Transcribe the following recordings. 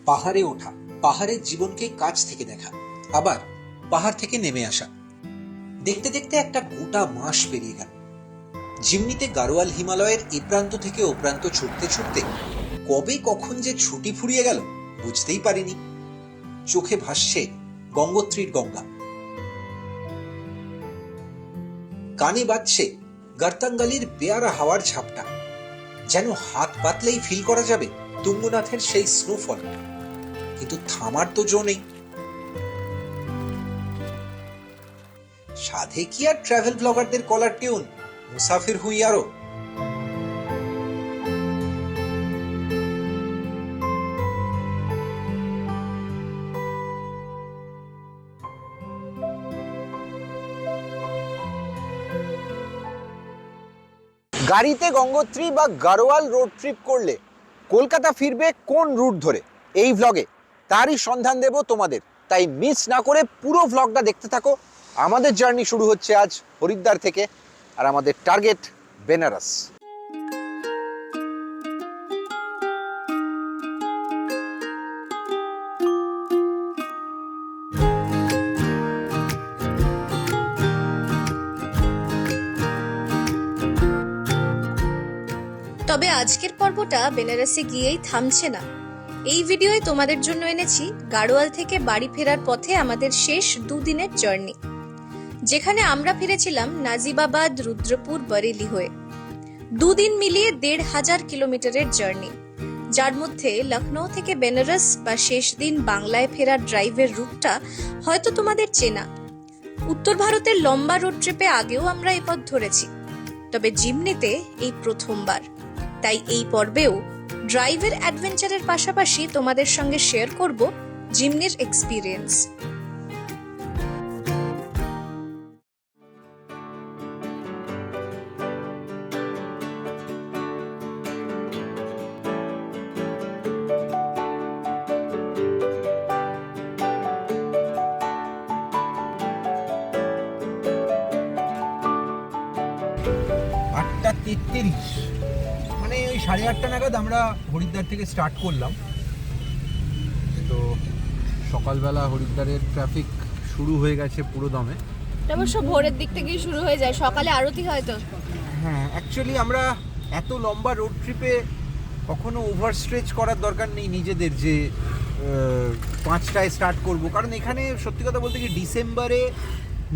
পাহাড়ে ওঠা, পাহাড়ের জীবনকে কাছ থেকে দেখা, আবার পাহাড় থেকে নেমে আসা। দেখতে দেখতে একটা গোটা মাস পেরিয়ে গেল। জিমনিতে গাড়োয়াল হিমালয়ের এ প্রান্ত থেকে ও প্রান্ত ছুটতে ছুটতে কবে কখন যে ছুটি ফুরিয়ে গেল বুঝতেই পারিনি। চোখে ভাসছে গঙ্গোত্রীর গঙ্গা, কানে বাজছে গার্তাঙ্গালির বেয়ারা হাওয়ার ঝাপটা। যেন হাত পাতলেই ফিল করা যাবে তুঙ্গনাথের সেই স্নোফল, কিন্তু থামার তো জো নেই। সাধে কি আর ট্রাভেল ব্লগারদের কলার টিউন মুসাফির হুই আরো। গাড়িতে গঙ্গোত্রী বা গাড়োয়াল রোড ট্রিপ করলে কলকাতা ফিরবে কোন রুট ধরে, এই ভ্লগে তারই সন্ধান দেব তোমাদের। তাই মিস না করে পুরো ভ্লগটা দেখতে থাকো। আমাদের জার্নি শুরু হচ্ছে আজ হরিদ্বার থেকে, আর আমাদের টার্গেট বেনারস। তবে আজকের পর্বটা বেনারসে গিয়েই থামছে না। এই ভিডিওয় তোমাদের জন্য এনেছি গাড়োয়াল থেকে বাড়ি ফেরার পথে আমাদের শেষ দুদিনের জার্নি, যেখানে আমরা ফিরেছিলাম নাজিবাবাদ, রুদ্রপুর, বরেলি হয়ে। দুদিন মিলিয়ে ১৫০০ কিলোমিটারের জার্নি, যার মধ্যে লখনৌ থেকে বেনারস বা শেষ দিন বাংলায় ফেরার ড্রাইভের রুটটা হয়তো তোমাদের চেনা। উত্তর ভারতের লম্বা রোড ট্রিপে আগেও আমরা এই পথ ধরেছি, তবে জিমনিতে এই প্রথমবার। তাই এই পর্বেও ড্রাইভের অ্যাডভেঞ্চারের পাশাপাশি তোমাদের সঙ্গে শেয়ার করব জিমনির এক্সপিরিয়েন্স। আটটা ৩৩, মানে ওই ৮:৩০ নাগাদ আমরা হরিদ্বার থেকে স্টার্ট করলাম। তো সকালবেলা হরিদ্বারের ট্রাফিক শুরু হয়ে গেছে পুরো দমে। অবশ্য ভোরের দিক থেকেই শুরু হয়ে যায়, সকালে আরতি হয়তো। হ্যাঁ, অ্যাকচুয়ালি আমরা এত লম্বা রোড ট্রিপে কখনো ওভারস্ট্রেচ করার দরকার নেই নিজেদের, যে ৫টায় স্টার্ট করব। কারণ এখানে সত্যি কথা বলতে কি, ডিসেম্বরে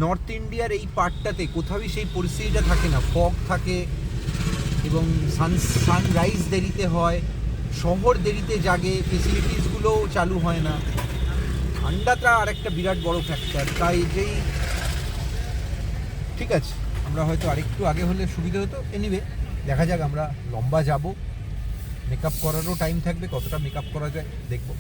নর্থ ইন্ডিয়ার এই পার্টটাতে কোথাওই সেই পরিস্থিতিটা থাকে না। ফগ থাকে এবং সানরাইজ দেরিতে হয়, শহর দেরিতে জাগে, ফেসিলিটিসগুলো চালু হয় না। ঠান্ডাটা আর একটা বিরাট বড় ফ্যাক্টর। তাই যেই ঠিক আছে, আমরা হয়তো আরেকটু আগে হলে সুবিধা হতো। এনিওয়ে, দেখা যাক, আমরা লম্বা যাব, মেকআপ করারও টাইম থাকবে, কতটা মেকআপ করা যায় দেখব।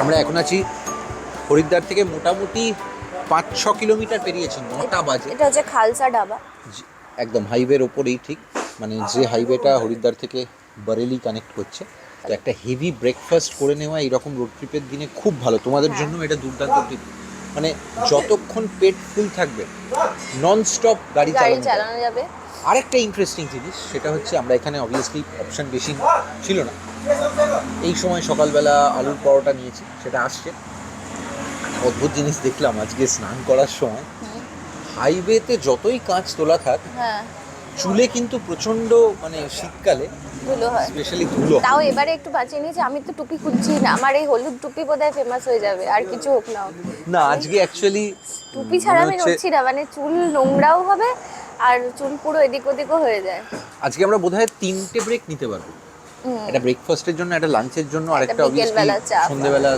আমরা এখন আছি হরিদ্বার থেকে মোটামুটি ৫-৬ কিলোমিটার পেরিয়েছি, ৯টা বাজে। এটা হচ্ছে খালসা ধাবা, একদম হাইওয়ের ওপরেই, ঠিক মানে যে হাইওয়েটা হরিদ্বার থেকে বরেলি কানেক্ট করছে। তো একটা হেভি ব্রেকফাস্ট করে নেওয়া এইরকম রোড ট্রিপের দিনে খুব ভালো। তোমাদের জন্য এটা দুর্দান্ত ট্রিপ, মানে যতক্ষণ পেট ফুল থাকবে নন স্টপ গাড়ি চালানো যাবে। আরেকটা ইন্টারেস্টিং জিনিস সেটা হচ্ছে, আমরা এখানে অবভিয়াসলি অপশান বেশি ছিল না। এই সময় সকালবেলা আলুর পরোটা নিয়েছি, সেটা আসছে। অদ্ভুত জিনিস দেখলাম আজকে স্নান করার সময়, হাইওয়েতে যতই কাঁচ তোলা থাক, চুলে কিন্তু প্রচন্ড, মানে শীতকালে ধুলো হয়, স্পেশালি ধুলো। তাও এবারে একটু বাঁচিয়ে নিয়েছি। আমি তো টুপি খুঁজছি না, আমার এই হলুদ টুপি বোধহয় ফেমাস হয়ে যাবে, আর কিছু হোক না হোক। না, আজকে অ্যাকচুয়ালি টুপি ছাড়া আমি নড়ছি না, মানে চুল নোংরাও হবে আর চুল পুরো এদিক ওদিকও হয়ে যায়। আজকে আমরা বোধহয় 3টে ব্রেক নিতে পারবো, একটা ব্রেকফাস্টের জন্য, একটা লাঞ্চের জন্য, আর একটা অবভিয়াসলি সন্ধ্যাবেলা।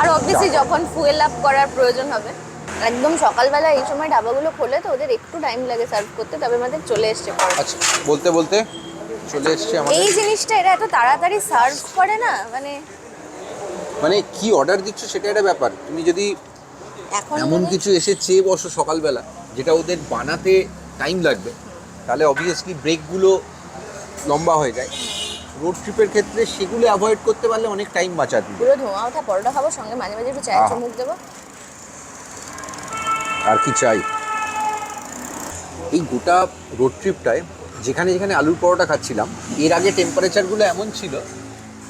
আর অবভিয়াসলি যখন ফুয়েল আপ করার প্রয়োজন হবে। একদম সকালবেলা এই সময় ধাবাগুলো খোলে, তো ওদের একটু টাইম লাগে সার্ভ করতে, তবে আমাদের চলে এসছে। আচ্ছা, বলতে বলতে চলে এসছে আমাদের। এই জিনিসটা এরা এত তাড়াতাড়ি সার্ভ করে না, মানে কি অর্ডার দিচ্ছ সেটা একটা ব্যাপার। তুমি যদি এখন এমন কিছু এসে চেয়ে বসো সকালবেলা, যেটা ওদের বানাতে টাইম লাগবে, তাহলে অবভিয়াসলি ব্রেকগুলো লম্বা হয়ে যায়। রোড ট্রিপের ক্ষেত্রে সেগুলো অ্যাভয়েড করতে পারলে অনেক টাইম বাঁচাতে। পুরো ধোঁয়া ওঠা পরোটা খাবো, সঙ্গে মাঝে মাঝে একটু চায়ের আহা। চুমুক দেবো। আর কি চাই। এই গোটা রোড ট্রিপটায় যেখানে যেখানে আলুর পরোটা খাচ্ছিলাম, এর আগে টেম্পারেচারগুলো এমন ছিল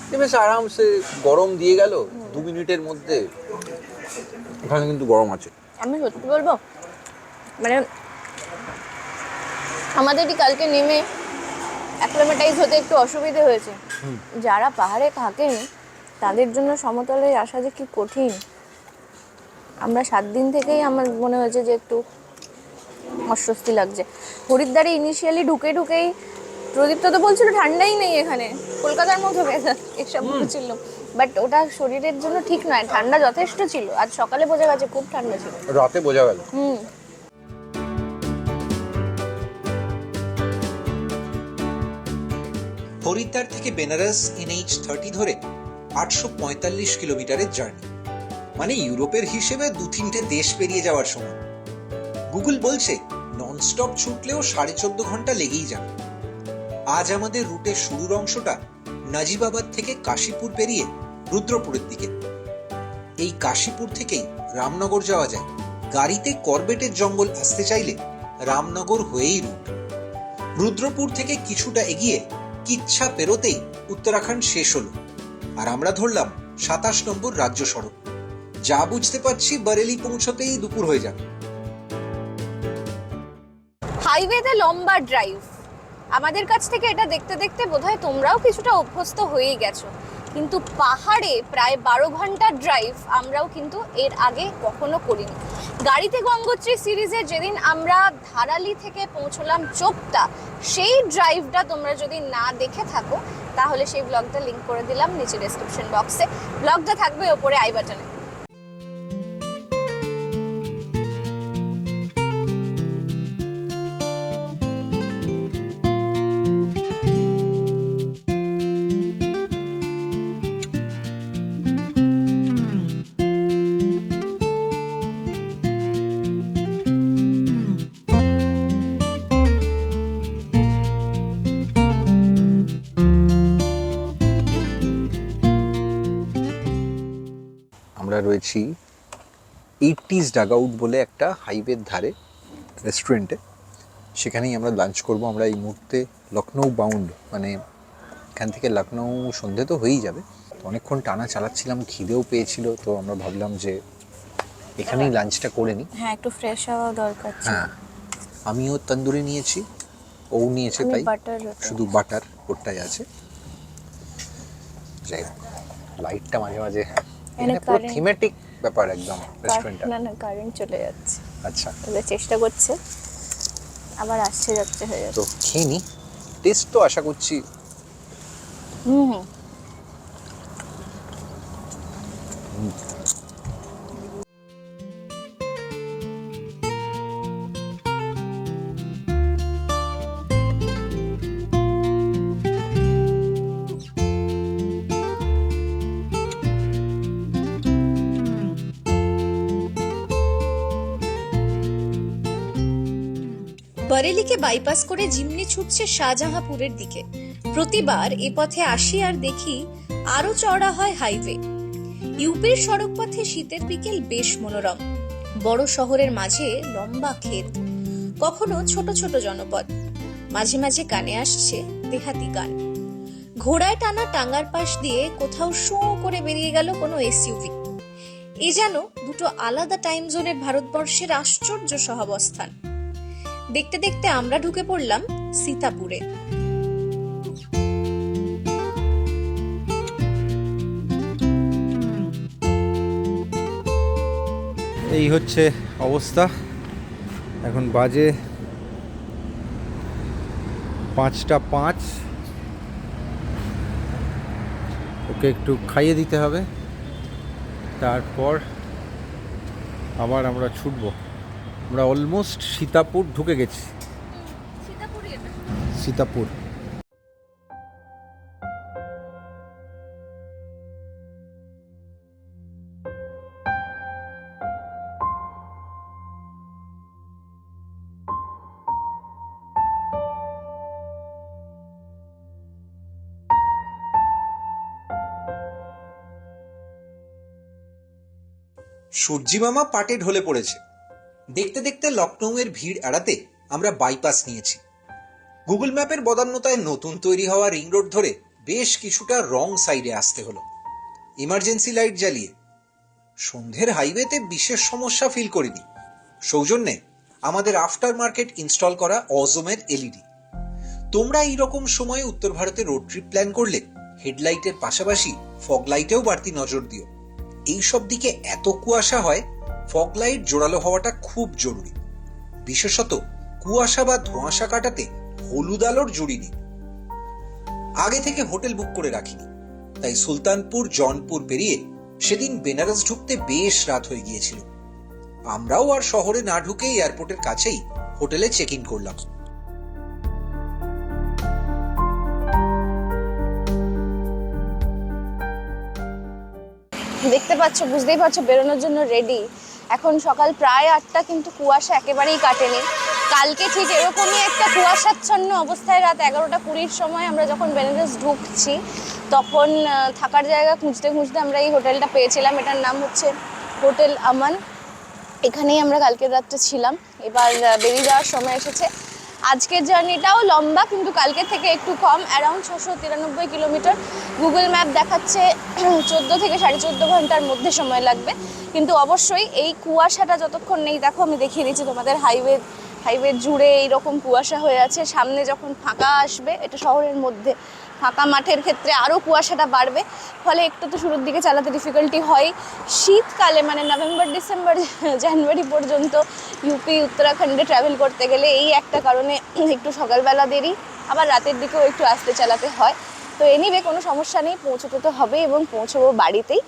যে বেশ আরামসে গরম দিয়ে গেল 2 মিনিটের মধ্যে। এখানে কিন্তু গরম আছে। আমি সত্যি বলবো, মানে আমাদেরই কালকে নেমে অ্যাক্লিমেটাইজ হতে একটু অসুবিধে হয়েছে। যারা পাহাড়ে থাকেন তাদের জন্য সমতলে আসা যে কি কঠিন। আমরা 7 দিন থেকেই আমার মনে হয়েছে যে একটু অস্বস্তি লাগছে। হরিদ্বারে ইনিশিয়ালি ঢুকেই প্রদীপ্ত তো বলছিল ঠান্ডাই নেই এখানে, কলকাতার মতো ওয়েদার এসব বলছিল, বাট ওটা শরীরের জন্য ঠিক নয়। ঠান্ডা যথেষ্ট ছিল, আজ সকালে বোঝা গেছে খুব ঠান্ডা ছিল। রাতে বোঝা গেল। হরিদ্বার থেকে বেনারস NH30 ধরে 845 কিলোমিটারের জার্নি, মানে ইউরোপের হিসেবে 2-3টে দেশ পেরিয়ে যাওয়ার সময়। গুগল বলছে ননস্টপ ছুটলেও 14.5 ঘন্টা লেগেই যাবে। আজ আমাদের রুটের শুরুর অংশটা নাজিবাবাদ থেকে কাশীপুর পেরিয়ে রুদ্রপুরের দিকে। এই কাশীপুর থেকেই রামনগর যাওয়া যায়। গাড়িতে করবেটের জঙ্গল আসতে চাইলে রামনগর হয়েই রুট। রুদ্রপুর থেকে কিছুটা এগিয়ে কিচ্ছা পেরোতেই উত্তরাখণ্ড শেষ হলো, আর আমরা ধরলাম 27 নম্বর রাজ্য সড়ক। যা বুঝতে পারছি বরেলি পৌঁছতেই দুপুর হয়ে যাবে। হাইওয়েতে লম্বা ড্রাইভ, আমাদের কাছ থেকে এটা দেখতে দেখতে বোধহয় তোমরাও কিছুটা অভ্যস্ত হয়েই গেছো, কিন্তু পাহাড়ে প্রায় 12 ঘন্টা ড্রাইভ আমরাও কিন্তু এর আগে কখনো করিনি। গাড়িতে গঙ্গোত্রী সিরিজের যেদিন আমরা ধারালি থেকে পৌঁছলাম চোপতা, সেই ড্রাইভটা তোমরা যদি না দেখে থাকো তাহলে সেই ব্লগটা লিংক করে দিলাম নিচে ডেসক্রিপশন বক্সে। ব্লগটা থাকবে ওপরে আই বাটনে। আমরা রয়েছি 80s ডাগআউট বলে একটা হাইওয়ের ধারে রেস্টুরেন্টে। সেখানেই আমরা লাঞ্চ করব। আমরা এই মুহূর্তে লখনৌ বাউন্ড, মানে এখান থেকে লখনৌ সন্ধে তো হয়েই যাবে। তো অনেকক্ষণ টানা চালাচ্ছিলাম, খিদেও পেয়েছিল, তো আমরা ভাবলাম যে এখানেই লাঞ্চটা করে নিই। হ্যাঁ, একটু ফ্রেশ হওয়া দরকার ছিল। হ্যাঁ, আমিও তন্দুরি নিয়েছি, ও নিয়েছে, আমি তাই বাটার শুধু বাটার ওরটাই আছে। যাই হোক, লাইটটা মাঝে মাঝে এখানে পুরো থিমেটিক ব্যাপার একদম রেস্টুরেন্টটা। না কারেন্ট চলে যাচ্ছে। আচ্ছা, এবার চেষ্টা করছে, আবার আসছে যাচ্ছে হয়ে যাচ্ছে। তো খেয়ে নি। টেস্ট তো আশা করছি হুম। বরেলিকে বাইপাস করে জিমনি ছুটছে শাহজাহাঁপুরের দিকে। প্রতিবার এ পথে আসি আর দেখি আরো চওড়া হয় হাইওয়ে। ইউপির সড়ক পথে শীতের বিকেল বেশ মনোরম। বড় শহরের মাঝে লম্বা ক্ষেত, কখনো ছোট ছোট জনপদ, মাঝে মাঝে কানে আসছে দেহাতি গান। ঘোড়ায় টানা টাঙ্গার পাশ দিয়ে কোথাও শো করে বেরিয়ে গেল কোনো এসইউভি। এ যেন দুটো আলাদা টাইম জোনের ভারতবর্ষের আশ্চর্য সহাবস্থান। দেখতে দেখতে আমরা ঢুকে পড়লাম সীতাপুরে। এই হচ্ছে অবস্থা। এখন বাজে 5:05। ওকে একটু খাইয়ে দিতে হবে, তারপর আবার আমরা ছুটবো। আমরা অলমোস্ট সীতাপুর ঢুকে গেছি। সীতাপুর। সূর্যি মামা পাটে ঢলে পড়েছে। দেখতে দেখতে লখনৌয়ের ভিড় এড়াতে আমরা বাইপাস নিয়েছি। গুগল ম্যাপের বদান্যতায় নতুন তৈরি হওয়া রিং রোড ধরে বেশ কিছুটা রং সাইডে আসতে হলো, ইমার্জেন্সি লাইট জ্বালিয়ে। সন্ধ্যের হাইওয়েতে বিশেষ সমস্যা ফিল করিনি, সৌজন্যে আমাদের আফটার মার্কেট ইনস্টল করা অজমের এলইডি। তোমরা এইরকম সময়ে উত্তর ভারতে রোড ট্রিপ প্ল্যান করলে হেডলাইটের পাশাপাশি ফগ লাইটেও বাড়তি নজর দিও। এইসব দিকে এত কুয়াশা হয়, ফগ লাইট জোরালো হওয়াটা খুব জরুরি। বিশেষত কুয়াশা বা ধোঁয়াশা কাটাতে হলুদ আলোর জুড়ি নিন। আগে থেকে হোটেল বুক করে রাখিনি, তাই সুলতানপুর জনপুর পেরিয়ে সেদিন বেনারস ঢুকতে বেশ রাত হয়ে গিয়েছিল। আমরাও আর শহরে না ঢুকে এয়ারপোর্টের কাছেই হোটেলে চেক ইন করলাম। দেখতে পাচ্ছ, বুঝতেই পারছো, বেরোনোর জন্য রেডি। এখন সকাল প্রায় 8টা, কিন্তু কুয়াশা একেবারেই কাটেনি। কালকে ঠিক এরকমই একটা কুয়াশাচ্ছন্ন অবস্থায় রাত 11:20 সময় আমরা যখন বেনারস ঢুকছি, তখন থাকার জায়গা খুঁজতে খুঁজতে আমরা এই হোটেলটা পেয়েছিলাম। এটার নাম হচ্ছে হোটেল আমান। এখানেই আমরা কালকের রাতটা ছিলাম। এবার বেরিয়ে যাওয়ার সময় এসেছে। আজকের জার্নিটাও লম্বা, কিন্তু কালকের থেকে একটু কম, অ্যারাউন্ড 693 কিলোমিটার। গুগল ম্যাপ দেখাচ্ছে 14 থেকে 14.5 ঘন্টার মধ্যে সময় লাগবে। কিন্তু অবশ্যই এই কুয়াশাটা যতক্ষণ নেই, দেখো আমি দেখিয়ে দিচ্ছি তোমাদের, হাইওয়ে জুড়ে এইরকম কুয়াশা হয়ে আছে। সামনে যখন ফাঁকা আসবে, এটা শহরের মধ্যে, ফাঁকা মাঠের ক্ষেত্রে আরও কুয়াশাটা বাড়বে। ফলে একটু তো শুরুর দিকে চালাতে ডিফিকাল্টি হয়। শীতকালে মানে নভেম্বর, ডিসেম্বর, জানুয়ারি পর্যন্ত ইউপি, উত্তরাখণ্ডে ট্রাভেল করতে গেলে এই একটা কারণে একটু সকালবেলা দেরি, আবার রাতের দিকেও একটু আস্তে চালাতে হয়। তো এনিওয়ে কোনো সমস্যা নেই, পৌঁছতে তো হবে এবং পৌঁছবো বাড়িতেই।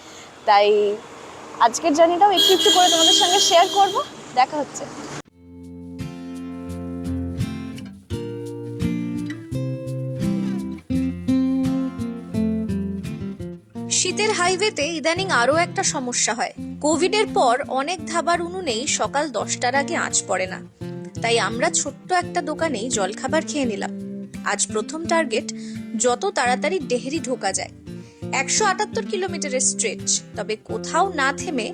তাই আজকের জার্নিটাও একটু একটু করে তোমাদের সঙ্গে শেয়ার করব। দেখা হচ্ছে। শীতের হাইওয়েতে ইদানিং আরও একটা সমস্যা হয়। কোভিডের পর অনেক ধাবার উনুনেই সকাল 10টার আগে আঁচ পড়ে না। তাই আমরা ছোট্ট একটা দোকানেই জলখাবার খেয়ে নিলাম। আজ প্রথম টার্গেট যত তাড়াতাড়ি ডেহরি ঢোকা যায়। 178 কিলোমিটারের স্ট্রেচ, তবে কোথাও না থেমে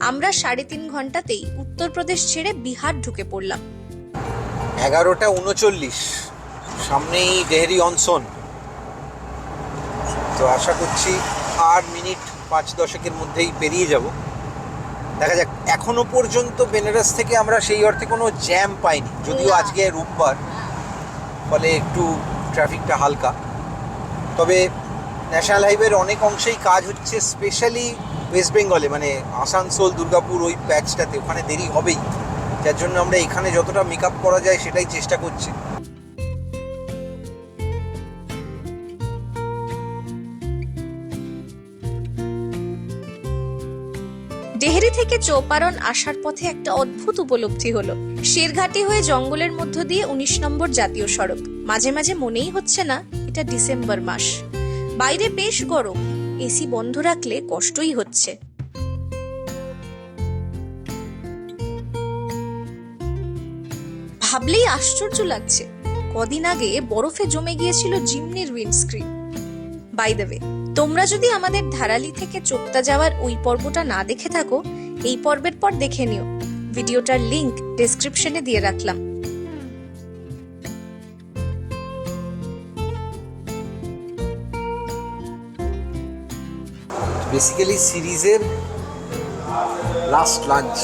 আমরা 3.5 ঘন্টাতেই উত্তরপ্রদেশ ছেড়ে বিহার ঢুকে পড়লাম। 11:39, সামনেই ডেহরি অনসন। তো আশা করছি আর মিনিট 5-10 মধ্যেই পেরিয়ে যাব। দেখা যাক। এখনো পর্যন্ত বেনারস থেকে আমরা সেই অর্থে কোনো জ্যাম পাইনি, যদিও আজকে রোববার, ফলে একটু ট্রাফিকটা হালকা। তবে ন্যাশনাল হাইওয়ের অনেক অংশেই কাজ হচ্ছে, স্পেশালি ওয়েস্ট বেঙ্গলে, মানে আসানসোল, দুর্গাপুর ওই প্যাচটাতে, ওখানে দেরি হবেই। যার জন্য আমরা এখানে যতটা মেক আপ করা যায় সেটাই চেষ্টা করছি। ডেহরি থেকে চৌপারন আসার পথে একটা অদ্ভুত উপলব্ধি হলো। শেরঘাটি হয়ে জঙ্গলের মধ্য দিয়ে 19 নম্বর জাতীয় সড়ক। মাঝে মাঝে মনেই হচ্ছে না এটা ডিসেম্বর মাস। বাইরে বেশ গরম, এসি বন্ধ রাখলে কষ্টই হচ্ছে। ভাবলেই আশ্চর্য লাগছে, কদিন আগে বরফে জমে গিয়েছিল জিমনির উইন্ডস্ক্রিন। বাই দ্য ওয়ে, তোমরা যদি আমাদের ধারালি থেকে চোপতা যাওয়ার ওই পর্বটা না দেখে থাকো, এই পর্বের পর দেখে নিও। ভিডিওটার লিংক ডেসক্রিপশনে দিয়ে রাখলাম। বেসিক্যালি সিরিজের লাস্ট লাঞ্চ,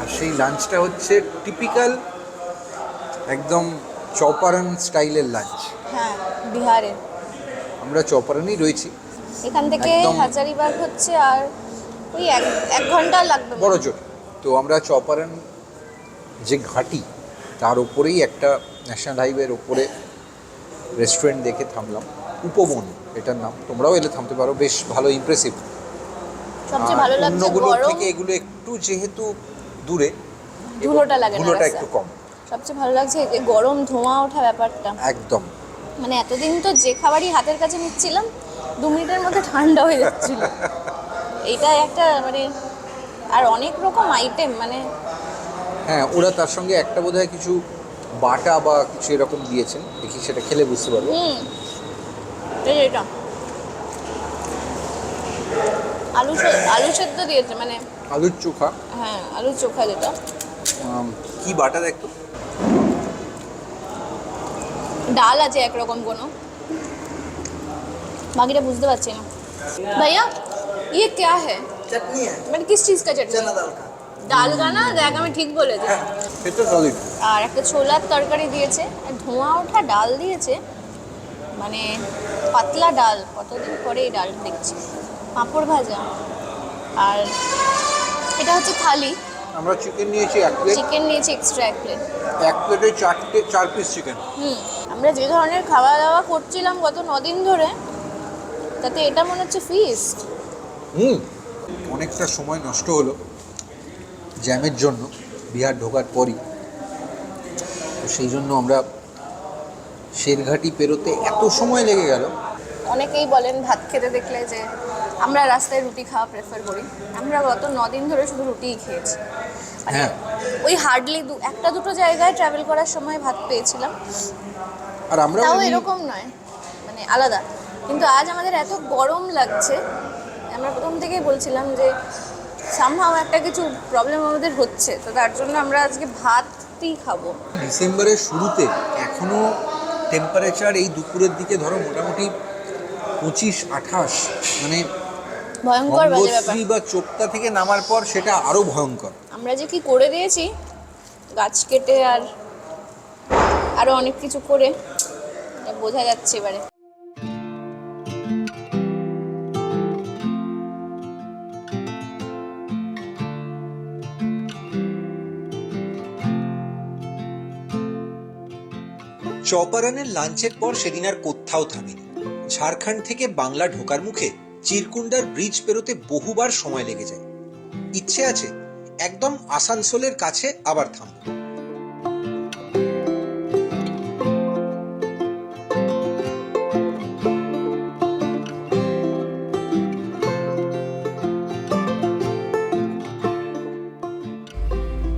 আর সেই লাঞ্চটা হচ্ছে টিপিক্যাল একদম চৌপারন স্টাইলের লাঞ্চ। হ্যাঁ, বিহারে আমরা চৌপারনেই রয়েছি। এখান থেকে হাজারিবাগ হচ্ছে আর ওই এক ঘন্টা লাগবে বড় জোর। তো আমরা চৌপারন যে ঘাটি, তার উপরেই একটা ন্যাশনাল হাইওয়ের ওপরে রেস্টুরেন্ট দেখে থামলাম। উপবন এটার নাম, তোমরাও এলে থামতে পারো, বেশ ভালো, ইমপ্রেসিভ। সবচেয়ে ভালো লাগছে অন্যগুলোর গরম, থেকে এগুলো একটু যেহেতু দূরে, ধুলোটা লাগে না, ধুলোটা একটু কম। সবচেয়ে ভালো লাগছে এই গরম ধোঁয়া ওঠা ব্যাপারটা। একদম, মানে এতদিন তো যে খাবারই হাতের কাছে নিচ্ছিলাম 2 মিনিটের মধ্যে ঠান্ডা হয়ে যাচ্ছিল। এইটা একটা মানে, আর অনেক রকম আইটেম, মানে হ্যাঁ, ওরা তার সঙ্গে একটা বোধহয় কিছু বাটা বা কিছু এরকম দিয়েছেন, দেখি সেটা খেলে বুঝতে পারবো। এটা আলু সেদ্ধ দিয়েছে, মানে আলুর চোখা হ্যাঁ, আলু চোখা যেটা। কি বাটা দেখতো। ডাল আছে একরকম কোনো, বাকিটা বুঝতে পারছি না। ভাইয়া ये क्या है? चटनी है, মানে किस चीज का चटनी? चना दाल का। ডাল গানা, দেখ আমি ঠিক বলেছি। খেতে সলিড। আর একটা ছোলার তরকারি দিয়েছে, আর ধোঁয়া ওঠা ডাল দিয়েছে, মানে পাতলা ডাল, কতদিন পরে এই ডালটা দেখছি। পাঁপড় ভাজা, আর এটা হচ্ছে থালি। আমরা চিকেন নিয়েছি 1 প্লেট, চিকেন নিয়েছি এক্সট্রা 1 প্লেট। 1 প্লেটে 4 পিস চিকেন। আমরা যে ধরনের খাওয়া দাওয়া করছিলাম গত 9 দিন ধরে, তাতে এটা মনে হচ্ছে ফিস্ট। অনেকটা সময় নষ্ট হলো জ্যামের জন্য বিহার ঢোকার পরই। তো সেই জন্য আমরা শেরঘাটি পেরোতে এত সময় লেগে গেল। অনেকেই বলেন ভাত খেতে দেখলে যে আমরা রাস্তায় রুটি খাওয়া প্রেফার করি। আমরা গত 9 দিন ধরে শুধু রুটিই খেয়েছি। মানে হ্যাঁ। ওই হার্ডলি একটা দুটো জায়গায় ট্রাভেল করার সময় ভাত পেয়েছিলাম, আর আমরা তাও এরকম নয়, মানে আলাদা। কিন্তু আজ আমাদের এত গরম লাগছে, আমরা প্রথম থেকেই বলছিলাম যে সামহাও একটা কিছু প্রবলেম আমাদের হচ্ছে, তো তার জন্য আমরা আজকে ভাতই খাবো। ডিসেম্বরের শুরুতে এখনো টেম্পারেচার এই দুপুরের দিকে ধরো মোটামুটি 25-28, মানে ভয়ঙ্কর বাজে ব্যাপার। গঙ্গোত্রী বা চোপতা থেকে নামার পর সেটা আরো ভয়ঙ্কর। আমরা যে কি করে দিয়েছি, গাছ কেটে আর আরো অনেক কিছু করে, এটা বোঝা যাচ্ছে এবারে। চপারানের লাঞ্চের পর সেদিন আর কোথাও থামিনি। ঝাড়খণ্ড থেকে বাংলা ঢোকার মুখে চিরকুন্ডার ব্রিজ পেরোতে বহুবার সময় লেগে যায়। ইচ্ছে আছে একদম আসানসোলের কাছে আবার থামব।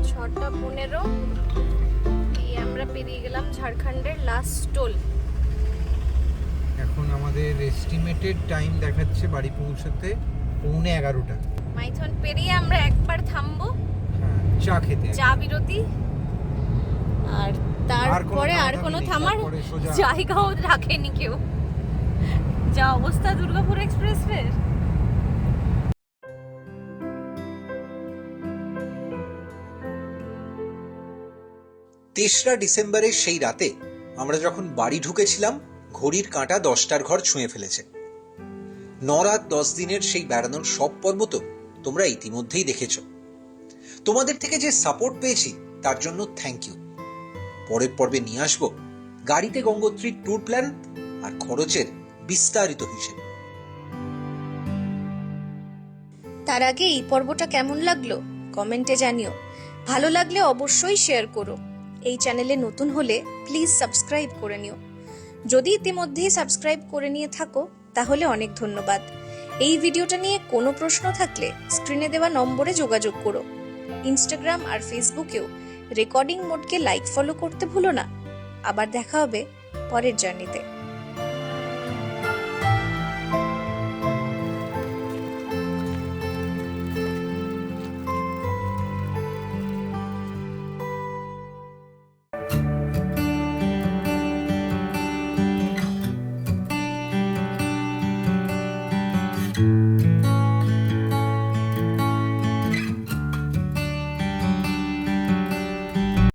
ছটা 15 এই আমরা পেরিয়ে গেলাম ঝাড়খণ্ডের লাস্ট টোল। এখন আমাদের এস্টিমেটেড টাইম দেখাচ্ছে বাড়ি পৌঁছতে 11:15। মাইথন পেরিয়ে আমরা একবার থামবো হ্যাঁ, চা খেতে। চা বিরতি, আর তারপরে আর কোনো থামার জায়গাও রাখেনি কেউ। যা অবস্থা দুর্গাপুর এক্সপ্রেসওয়ের। 3রা ডিসেম্বরের সেই রাতে আমরা যখন বাড়ি ঢুকেছিলাম, ঘড়ির কাঁটা 10টার ঘর ছুঁয়ে ফেলেছে। 9 রাত 10 দিনের সেই বেড়ানোর সব পর্ব তো তোমরা ইতিমধ্যেই দেখেছ। তোমাদের থেকে যে সাপোর্ট পেয়েছি তার জন্য থ্যাংক ইউ। পরের পর্বে নিয়ে আসবো গাড়িতে গঙ্গোত্রীর ট্যুর প্ল্যান আর খরচের বিস্তারিত হিসেব। তার আগে এই পর্বটা কেমন লাগলো কমেন্টে জানিও। ভালো লাগলে অবশ্যই শেয়ার করো। এই চ্যানেলে নতুন হলে প্লিজ সাবস্ক্রাইব করে নিও। যদি ইতিমধ্যেই সাবস্ক্রাইব করে নিয়ে থাকো তাহলে অনেক ধন্যবাদ। এই ভিডিওটা নিয়ে কোনো প্রশ্ন থাকলে স্ক্রিনে দেওয়া নম্বরে যোগাযোগ করো। ইনস্টাগ্রাম আর ফেসবুকেও রেকর্ডিং মোডকে লাইক ফলো করতে ভুলো না। আবার দেখা হবে পরের জার্নিতে।